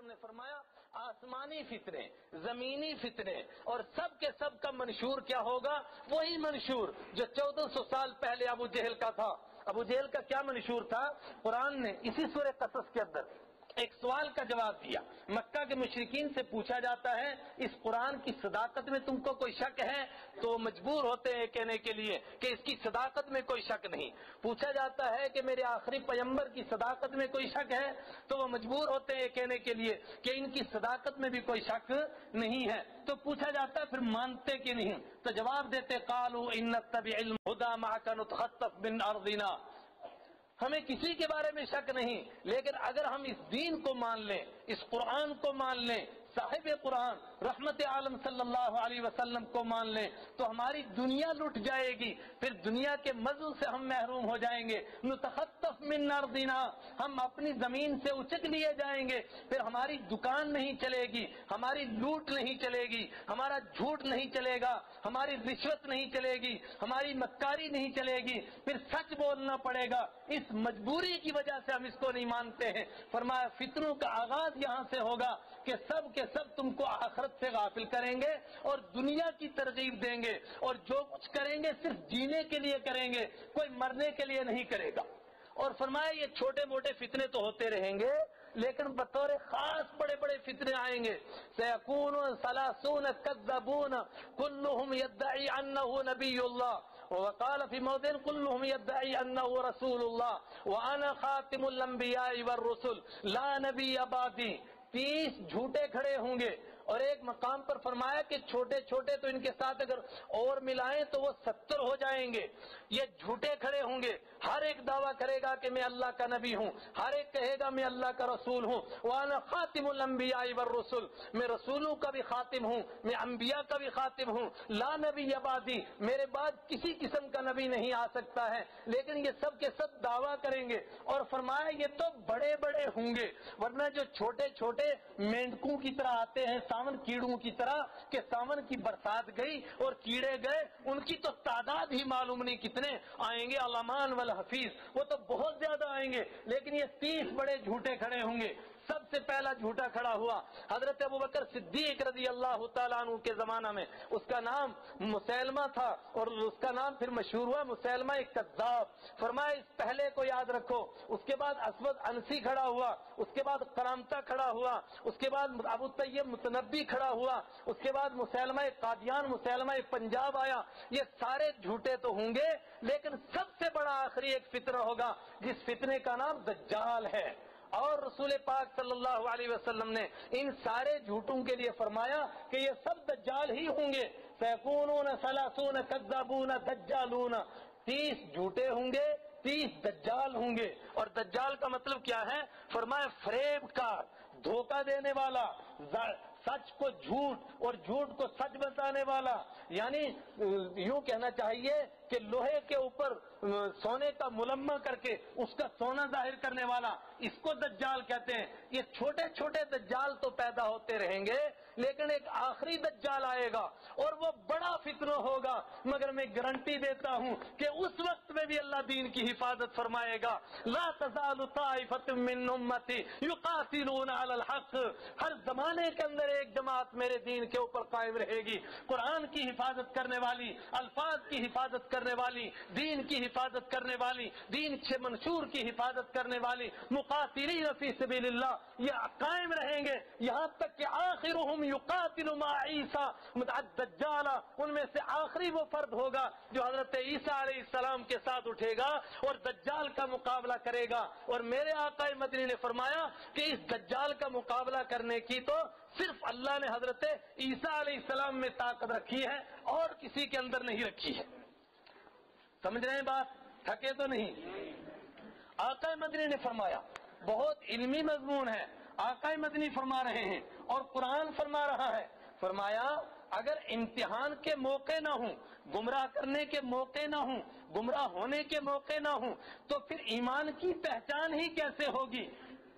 نے فرمایا آسمانی فتنے، زمینی فتنے، اور سب کے سب کا منشور کیا ہوگا؟ وہی منشور جو 1400 سال پہلے ابو جہل کا تھا۔ ابو جہل کا کیا منشور تھا؟ قرآن نے اسی سورہ قصص کے اندر ایک سوال کا جواب دیا۔ مکہ کے مشرکین سے پوچھا جاتا ہے اس قرآن کی صداقت میں تم کو کوئی شک ہے؟ تو مجبور ہوتے ہیں کہنے کے لیے کہ اس کی صداقت میں کوئی شک نہیں۔ پوچھا جاتا ہے کہ میرے آخری پیغمبر کی صداقت میں کوئی شک ہے؟ تو وہ مجبور ہوتے ہیں کہنے کے لیے کہ ان کی صداقت میں بھی کوئی شک نہیں ہے۔ تو پوچھا جاتا ہے پھر مانتے کہ نہیں؟ تو جواب دیتے قالوا ان نتبع الهدى معك نتخطف من ارضنا، ہمیں کسی کے بارے میں شک نہیں، لیکن اگر ہم اس دین کو مان لیں، اس قرآن کو مان لیں، صاحب قرآن رحمت عالم صلی اللہ علیہ وسلم کو مان لیں تو ہماری دنیا لٹ جائے گی، پھر دنیا کے مزوں سے ہم محروم ہو جائیں گے۔ نتخطف من ارضنا، ہم اپنی زمین سے اچک لیے جائیں گے، پھر ہماری دکان نہیں چلے گی، ہماری لوٹ نہیں چلے گی، ہمارا جھوٹ نہیں چلے گا، ہماری رشوت نہیں چلے گی، ہماری مکاری نہیں چلے گی، پھر سچ بولنا پڑے گا۔ اس مجبوری کی وجہ سے ہم اس کو نہیں مانتے ہیں۔ فرمایا فتنوں کا آغاز یہاں سے ہوگا کہ سب کے سب تم کو آخرت سے غافل کریں گے اور دنیا کی ترغیب دیں گے، اور جو کچھ کریں گے صرف جینے کے لیے کریں گے، کوئی مرنے کے لیے نہیں کرے گا۔ اور فرمایا یہ چھوٹے موٹے فتنے تو ہوتے رہیں گے، لیکن بطور خاص بڑے بڑے فتنے آئیں گے۔ سیکون ثلاثون کذبون کلهم يدعي انه نبی اللہ وقال فی موضع كلهم يدعي انه رسول اللہ وانا خاتم الانبیاء والرسل لا نبی بعدی۔ 30 جھوٹے کھڑے ہوں گے، اور ایک مقام پر فرمایا کہ چھوٹے چھوٹے تو ان کے ساتھ اگر اور ملائیں تو وہ 70 ہو جائیں گے۔ یہ جھوٹے کھڑے ہوں گے، ہر ایک دعویٰ کرے گا کہ میں اللہ کا نبی ہوں، ہر ایک کہے گا میں اللہ کا رسول ہوں۔ وانا خاتم الانبیاء والرسل، میں رسولوں کا بھی خاتم ہوں، میں انبیاء کا بھی خاتم ہوں۔ لا نبی بعدی، میرے بعد کسی قسم کا نبی نہیں آ سکتا ہے۔ لیکن یہ سب کے سب دعویٰ کریں گے، اور فرمایا یہ تو بڑے بڑے ہوں گے، ورنہ جو چھوٹے چھوٹے مینڈکوں کی طرح آتے ہیں، ساون کیڑوں کی طرح، کہ ساون کی برسات گئی اور کیڑے گئے، ان کی تو تعداد ہی معلوم نہیں کتنے آئیں گے، علامان والحفیظ، وہ تو بہت زیادہ آئیں گے، لیکن یہ 30 بڑے جھوٹے کھڑے ہوں گے۔ سب سے پہلا جھوٹا کھڑا ہوا حضرت ابوبکر صدیق رضی اللہ تعالیٰ عنہ کے زمانہ میں، اس کا نام مسیلمہ تھا، اور اس کا نام پھر مشہور ہوا مسیلمہ کذاب۔ فرمایا اس پہلے کو یاد رکھو۔ اس کے بعد اسود انسی کھڑا ہوا، اس کے بعد قرامتہ کھڑا ہوا، اس کے بعد ابو طیب متنبی کھڑا ہوا، اس کے بعد مسیلمہ قادیان، مسیلمہ پنجاب آیا۔ یہ سارے جھوٹے تو ہوں گے، لیکن سب سے بڑا آخری ایک فتنہ ہوگا جس فتنے کا نام دجال ہے، اور رسول پاک صلی اللہ علیہ وسلم نے ان سارے جھوٹوں کے لیے فرمایا کہ یہ سب دجال ہی ہوں گے۔ سیکونون ثلاثون کذابون دجالون، 30 جھوٹے ہوں گے، 30 دجال ہوں گے۔ اور دجال کا مطلب کیا ہے؟ فرمایا فریب کا، دھوکہ دینے والا، سچ کو جھوٹ اور جھوٹ کو سچ بتانے والا، یعنی یوں کہنا چاہیے کہ لوہے کے اوپر سونے کا ملمہ کر کے اس کا سونا ظاہر کرنے والا، اس کو دجال کہتے ہیں۔ یہ چھوٹے چھوٹے دجال تو پیدا ہوتے رہیں گے، لیکن ایک آخری دجال آئے گا اور وہ بڑا فتنہ ہوگا، مگر میں گارنٹی دیتا ہوں کہ اس وقت میں بھی اللہ دین کی حفاظت فرمائے گا۔ لا تزال طائفة من امتی یقاتلون علی الحق، ہر زمانے کے اندر ایک جماعت میرے دین کے اوپر قائم رہے گی، قرآن کی حفاظت کرنے والی، الفاظ کی حفاظت کرنے والی، دین کی حفاظت کرنے والی، دین سے منشور کی حفاظت کرنے والی، مقاتلین فی سبیل اللہ، یہ قائم رہیں گے یہاں تک کہ آخرهم یقاتل مع عیسیٰ الدجال، ان میں سے آخری وہ فرد ہوگا جو حضرت عیسیٰ علیہ السلام کے ساتھ اٹھے گا اور دجال کا مقابلہ کرے گا۔ اور میرے آقا مدنی نے فرمایا کہ اس دجال کا مقابلہ کرنے کی تو صرف اللہ نے حضرت عیسیٰ علیہ السلام میں طاقت رکھی ہے اور کسی کے اندر نہیں رکھی ہے۔ سمجھ رہے ہیں بات؟ تھکے تو نہیں؟ آقا مدنی نے فرمایا، بہت علمی مضمون ہے، آقا مدنی فرما رہے ہیں اور قرآن فرما رہا ہے۔ فرمایا اگر امتحان کے موقع نہ ہوں، گمراہ کرنے کے موقع نہ ہوں، گمراہ ہونے کے موقع نہ ہوں، تو پھر ایمان کی پہچان ہی کیسے ہوگی؟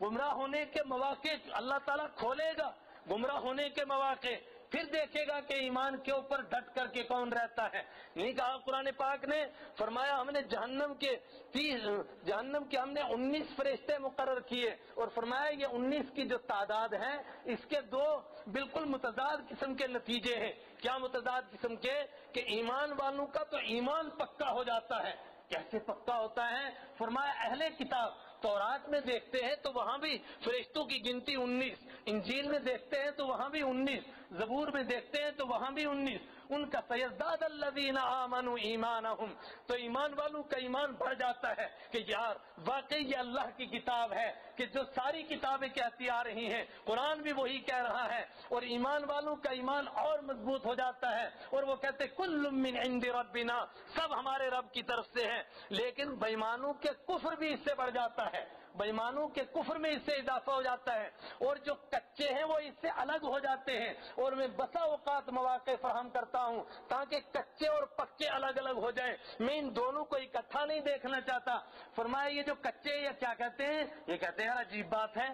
گمراہ ہونے کے مواقع اللہ تعالیٰ کھولے گا، گمراہ ہونے کے مواقع پھر دیکھے گا کہ ایمان کے اوپر ڈٹ کر کے کون رہتا ہے. نہیں کہا قرآن پاک نے؟ فرمایا ہم نے جہنم کے ہم نے 19 فرشتے مقرر کیے، اور فرمایا یہ 19 کی جو تعداد ہے اس کے دو بالکل متضاد قسم کے نتیجے ہیں. کیا متضاد قسم کے؟ کہ ایمان والوں کا تو ایمان پکا ہو جاتا ہے. کیسے پکا ہوتا ہے؟ فرمایا اہل کتاب تورات میں دیکھتے ہیں تو وہاں بھی فرشتوں کی گنتی 19، انجیل میں دیکھتے ہیں تو وہاں بھی 19، زبور میں دیکھتے ہیں تو وہاں بھی 19. ان کا سیزداد الذین آمنوا ایمانہم، تو ایمان والوں کا ایمان بڑھ جاتا ہے کہ یار واقعی یہ اللہ کی کتاب ہے کہ جو ساری کتابیں کہتی آ رہی ہیں، قرآن بھی وہی کہہ رہا ہے. اور ایمان والوں کا ایمان اور مضبوط ہو جاتا ہے، اور وہ کہتے کل من عند ربنا، سب ہمارے رب کی طرف سے ہے. لیکن بےایمانوں کے کفر بھی اس سے بڑھ جاتا ہے، بےایمانوں کے کفر میں اس سے اضافہ ہو جاتا ہے، اور جو کچے ہیں وہ اس سے الگ ہو جاتے ہیں. اور میں بسا اوقات مواقع فراہم کرتا ہوں تاکہ کچے اور پکے الگ الگ ہو جائیں. میں ان دونوں کو اکٹھا نہیں دیکھنا چاہتا. فرمایا یہ جو کچے یہ کیا کہتے ہیں؟ یہ کہتے ہیں یار عجیب بات ہے،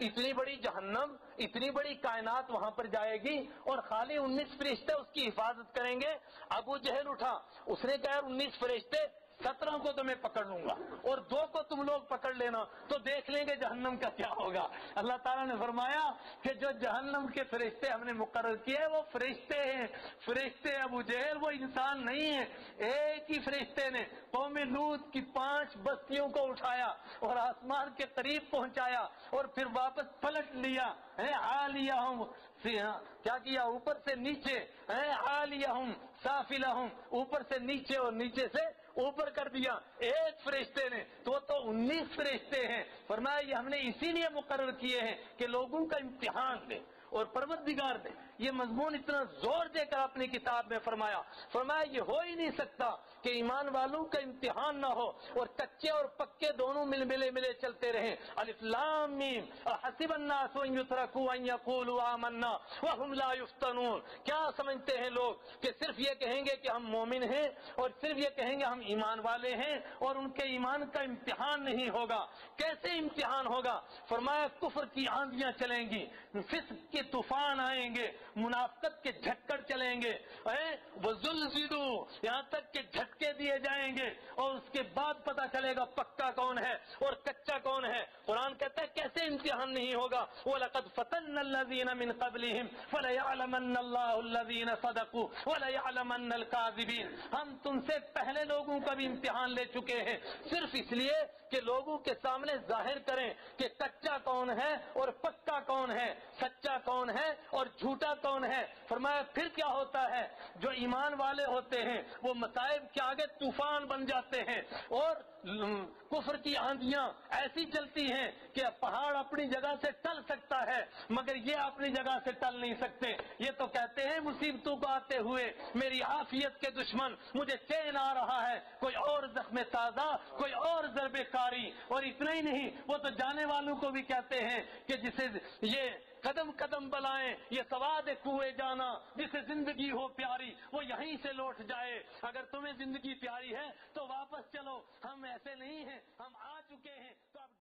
اتنی بڑی جہنم، اتنی بڑی کائنات وہاں پر جائے گی اور خالی 19 فرشتے اس کی حفاظت کریں گے. ابو جہل اٹھا، اس نے کہا 19 فرشتے، 17 کو تو میں پکڑ لوں گا اور 2 کو تم لوگ پکڑ لینا تو دیکھ لیں گے جہنم کا کیا ہوگا. اللہ تعالیٰ نے فرمایا کہ جو جہنم کے فرشتے ہم نے مقرر کیے وہ فرشتے ہیں. فرشتے ابو جہل وہ انسان نہیں ہیں. ایک ہی فرشتے نے قوم لوط کی 5 بستیوں کو اٹھایا اور آسمان کے قریب پہنچایا اور پھر واپس پلٹ لیا. عالیہم، کیا کیا؟ اوپر سے نیچے، عالیہم سافلہم، اوپر سے نیچے اور نیچے سے اوپر کر دیا ایک فرشتے نے. تو 19 فرشتے ہیں. فرمایا یہ ہم نے اسی لیے مقرر کیے ہیں کہ لوگوں کا امتحان دیں اور پروردگار دے. یہ مضمون اتنا زور دے کر اپنی کتاب میں فرمایا یہ ہو ہی نہیں سکتا کہ ایمان والوں کا امتحان نہ ہو اور کچے اور پکے دونوں ملے چلتے رہیں. الف لام میم حسب الناس ان یترکوا ان یقولوا آمنا وهم لا یفتنون. کیا سمجھتے ہیں لوگ کہ صرف یہ کہیں گے کہ ہم مومن ہیں اور صرف یہ کہیں گے ہم ایمان والے ہیں اور ان کے ایمان کا امتحان نہیں ہوگا؟ کیسے امتحان ہوگا؟ فرمایا کفر کی آندیاں چلیں گی، فسق کے طوفان آئیں گے، منافقت کے جھکڑ چلیں گے، وزلزلوا، یہاں تک کہ جھٹکے دیے جائیں گے اور اس کے بعد پتہ چلے گا پکا کون ہے اور کچا کون ہے. قرآن کہتا ہے کیسے امتحان نہیں ہوگا؟ وَلَقَدْ فَتَنَّ الَّذِينَ مِنْ قَبْلِهِمْ فَلَيَعْلَمَنَّ اللَّهُ الَّذِينَ صَدَقُوا وَلَيَعْلَمَنَّ الْكَاذِبِينَ. ہم تم سے پہلے لوگوں کا بھی امتحان لے چکے ہیں صرف اس لیے کہ لوگوں کے سامنے ظاہر کریں کہ کچا کون ہے اور پکا کون ہے، سچا کون ہے اور جھوٹا کون ہے. فرمایا پھر کیا ہوتا ہے؟ جو ایمان والے ہوتے ہیں وہ مصائب کے آگے طوفان بن جاتے ہیں اور کفر کی آندیاں ایسی چلتی ہیں کہ پہاڑ اپنی جگہ سے ٹل سکتا ہے مگر یہ اپنی جگہ سے ٹل نہیں سکتے. یہ تو کہتے ہیں مصیبتوں کو آتے ہوئے میری عافیت کے دشمن، مجھے چین آ رہا ہے، کوئی اور زخم تازہ، کوئی اور ضرب کاری. اور اتنا ہی نہیں، وہ تو جانے والوں کو بھی کہتے ہیں کہ جسے یہ قدم قدم بلائیں، یہ سواد کوئے جانا، جسے زندگی ہو پیاری وہ یہیں سے لوٹ جائے. اگر تمہیں زندگی پیاری ہے تو واپس چلو، ہم ایسے نہیں ہیں، ہم آ چکے ہیں تو اب